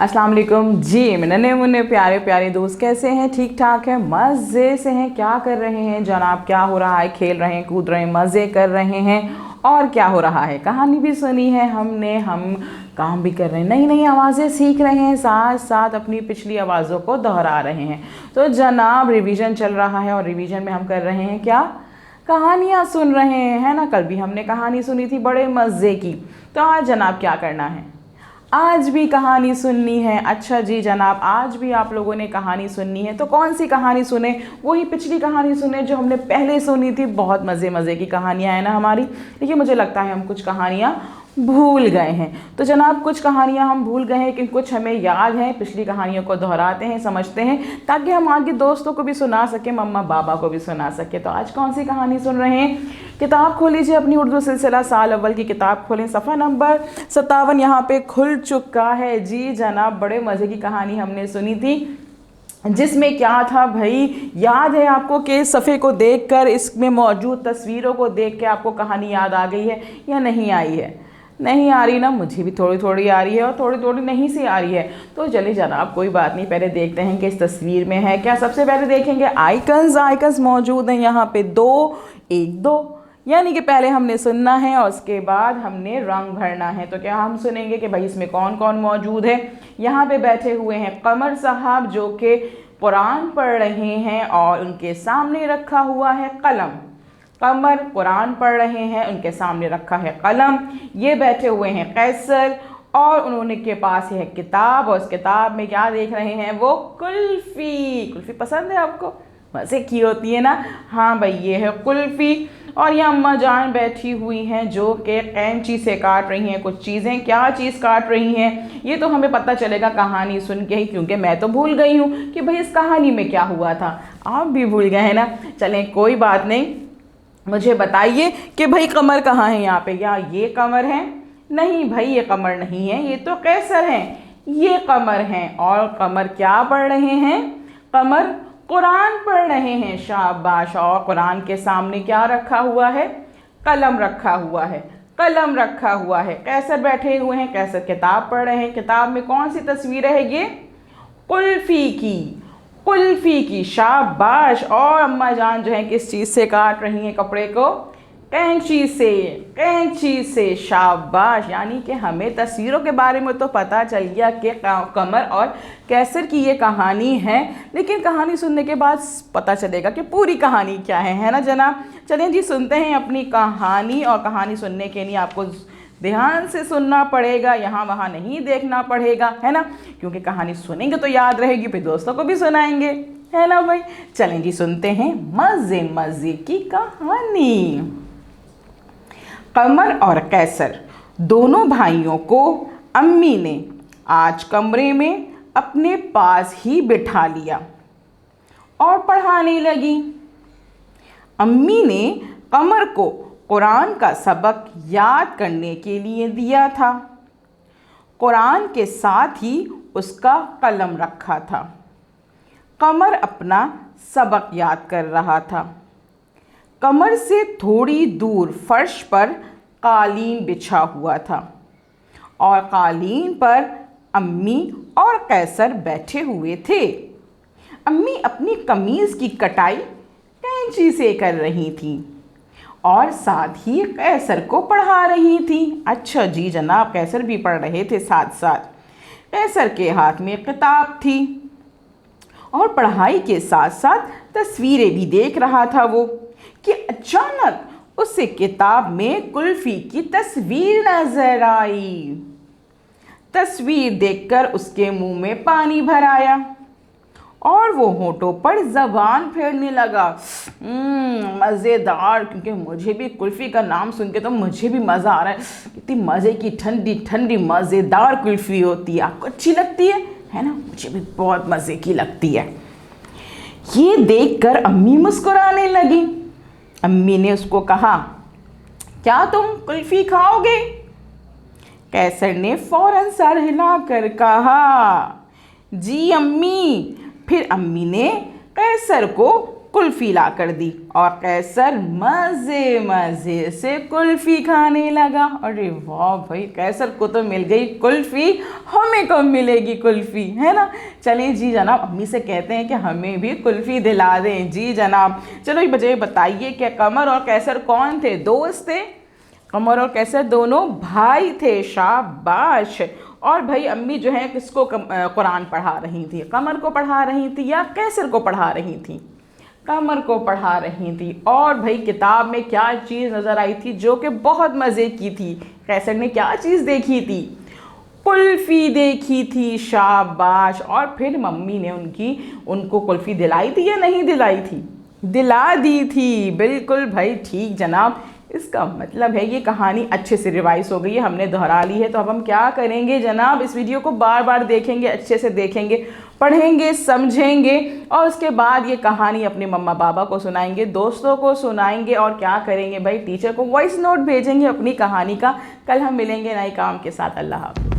अस्सलाम वालेकुम जी। नन्हे मुन्ने प्यारे प्यारे दोस्त कैसे हैं? ठीक ठाक है, मज़े से हैं? क्या कर रहे हैं जनाब? क्या हो रहा है? खेल रहे हैं, कूद रहे हैं, मज़े कर रहे हैं और क्या हो रहा है? कहानी भी सुनी है हमने, हम काम भी कर रहे हैं, नई नई आवाज़ें सीख रहे हैं, साथ साथ अपनी पिछली आवाज़ों को दोहरा रहे हैं। तो जनाब रिवीजन चल रहा है और रिवीजन में हम कर रहे हैं क्या? कहानियाँ सुन रहे हैं, है ना। कल भी हमने कहानी सुनी थी बड़े मज़े की। तो आज जनाब क्या करना है? आज भी कहानी सुननी है। अच्छा जी जनाब, आज भी आप लोगों ने कहानी सुननी है। तो कौन सी कहानी सुने? वही पिछली कहानी सुने जो हमने पहले सुनी थी। बहुत मज़े मज़े की कहानियाँ हैं ना हमारी, लेकिन मुझे लगता है हम कुछ कहानियाँ भूल गए हैं। तो जनाब कुछ कहानियाँ हम भूल गए हैं, लेकिन कुछ हमें याद हैं। पिछली कहानियों को दोहराते हैं, समझते हैं, ताकि हम आगे दोस्तों को भी सुना सकें, मम्मा पापा को भी सुना सकें। तो आज कौन सी कहानी सुन रहे हैं? किताब खोल लीजिए अपनी, उर्दू सिलसिला साल अव्वल की किताब खोलें, सफ़ा नंबर 57 यहाँ पे खुल चुका है। जी जनाब, बड़े मज़े की कहानी हमने सुनी थी, जिसमें क्या था भाई, याद है आपको कि सफ़े को देखकर, इसमें मौजूद तस्वीरों को देख के आपको कहानी याद आ गई है या नहीं आई है? नहीं आ रही ना? मुझे भी थोड़ी थोड़ी आ रही है और थोड़ी थोड़ी नहीं सी आ रही है। तो चलिए जनाब कोई बात नहीं, पहले देखते हैं कि इस तस्वीर में है क्या। सबसे पहले देखेंगे आइकन्स मौजूद हैं यहाँ पे दो, एक दो, यानी कि पहले हमने सुनना है और उसके बाद हमने रंग भरना है। तो क्या हम सुनेंगे कि भाई इसमें कौन कौन मौजूद है। यहाँ पे बैठे हुए हैं कमर साहब जो कि कुरान पढ़ रहे हैं और उनके सामने रखा हुआ है कलम। कमर कुरान पढ़ रहे हैं, उनके सामने रखा है कलम। ये बैठे हुए हैं कैसर और उन्होंने के पास है किताब, और उस किताब में क्या देख रहे हैं वो? कुल्फ़ी। कुल्फ़ी पसंद है आपको? मज़े की होती है ना। हाँ भाई, ये है कुल्फ़ी। और ये अम्मा जान बैठी हुई हैं जो कि कैंची से काट रही हैं कुछ चीज़ें। क्या चीज़ काट रही हैं ये तो हमें पता चलेगा कहानी सुन के ही, क्योंकि मैं तो भूल गई हूँ कि भाई इस कहानी में क्या हुआ था। आप भी भूल गए हैं ना। चलें कोई बात नहीं, मुझे बताइए कि भाई कमर कहाँ है यहाँ पे? क्या ये कमर है? नहीं भाई, ये कमर नहीं है, ये तो कैसर हैं। ये कमर हैं। और कमर क्या पढ़ रहे हैं? कमर कुरान पढ़ रहे हैं। शाबाश। और कुरान के सामने क्या रखा हुआ है? कलम रखा हुआ है। कलम रखा हुआ है। कैसर बैठे हुए हैं, कैसर किताब पढ़ रहे हैं। किताब में कौन सी तस्वीर है ये? कुल्फ़ी की। कुल्फ़ी की। शाबाश। और अम्मा जान जो है किस चीज़ से काट रही हैं कपड़े को? कैंची से। कैंची से। शाबाश। यानी कि हमें तस्वीरों के बारे में तो पता चल गया कि कमर और कैसर की ये कहानी है, लेकिन कहानी सुनने के बाद पता चलेगा कि पूरी कहानी क्या है ना जनाब। चलिए जी सुनते हैं अपनी कहानी। और कहानी सुनने के लिए आपको ध्यान से सुनना पड़ेगा, यहाँ वहाँ नहीं देखना पड़ेगा, है ना, क्योंकि कहानी सुनेंगे तो याद रहेगी, फिर दोस्तों को भी सुनाएंगे, है ना भाई। चलें जी सुनते हैं मज़े मज़े की कहानी। कमर और कैसर दोनों भाइयों को अम्मी ने आज कमरे में अपने पास ही बिठा लिया और पढ़ाने लगी। अम्मी ने कमर को कुरान का सबक याद करने के लिए दिया था। कुरान के साथ ही उसका कलम रखा था। कमर अपना सबक याद कर रहा था। कमर से थोड़ी दूर फर्श पर कालीन बिछा हुआ था और कालीन पर अम्मी और कैसर बैठे हुए थे। अम्मी अपनी कमीज़ की कटाई कैंची से कर रही थी और साथ ही कैसर को पढ़ा रही थी। अच्छा जी जनाब, कैसर भी पढ़ रहे थे साथ साथ। कैसर के हाथ में किताब थी और पढ़ाई के साथ साथ तस्वीरें भी देख रहा था वो, कि अचानक उसे किताब में कुल्फ़ी की तस्वीर नजर आई। तस्वीर देखकर उसके मुंह में पानी भर आया और वो होठों पर ज़बान फेरने लगा। मज़ेदार, क्योंकि मुझे भी कुल्फ़ी का नाम सुन के तो मुझे भी मज़ा आ रहा है। कितनी मज़े की ठंडी ठंडी मज़ेदार कुल्फ़ी होती है। आपको अच्छी लगती है ना? मुझे भी बहुत मज़े की लगती है। ये देखकर अम्मी मुस्कुराने लगी। अम्मी ने उसको कहा, क्या तुम कुल्फ़ी खाओगे? कैसर ने फ़ौरन सर हिलाकर कहा, जी अम्मी। फिर अम्मी ने कैसर को कुल्फ़ी ला कर दी और कैसर मज़े मज़े से कुल्फ़ी खाने लगा। अरे वाह भाई, कैसर को तो मिल गई कुल्फ़ी, हमें कब मिलेगी कुल्फ़ी, है ना। चलें जी जनाब, अम्मी से कहते हैं कि हमें भी कुल्फ़ी दिला दें। जी जनाब। चलो मुझे बताइए कि कमर और कैसर कौन थे? दोस्त थे। कमर और कैसर दोनों भाई थे। शाबाश। और भाई अम्मी जो है किसको कुरान पढ़ा रही थी? कमर को पढ़ा रही थी या कैसर को पढ़ा रही थी? कमर को पढ़ा रही थी। और भाई किताब में क्या चीज़ नज़र आई थी जो कि बहुत मज़े की थी? कैसर ने क्या चीज़ देखी थी? कुल्फ़ी देखी थी। शाबाश। और फिर मम्मी ने उनको कुल्फ़ी दिलाई थी या नहीं दिलाई थी? दिला दी थी। बिल्कुल भाई ठीक जनाब। इसका मतलब है ये कहानी अच्छे से रिवाइज हो गई है, हमने दोहरा ली है। तो अब हम क्या करेंगे जनाब, इस वीडियो को बार बार देखेंगे, अच्छे से देखेंगे, पढ़ेंगे, समझेंगे और उसके बाद ये कहानी अपने मम्मा पापा को सुनाएंगे, दोस्तों को सुनाएंगे और क्या करेंगे भाई, टीचर को वॉइस नोट भेजेंगे अपनी कहानी का। कल हम मिलेंगे नए काम के साथ। अल्लाह हाफ़िज़।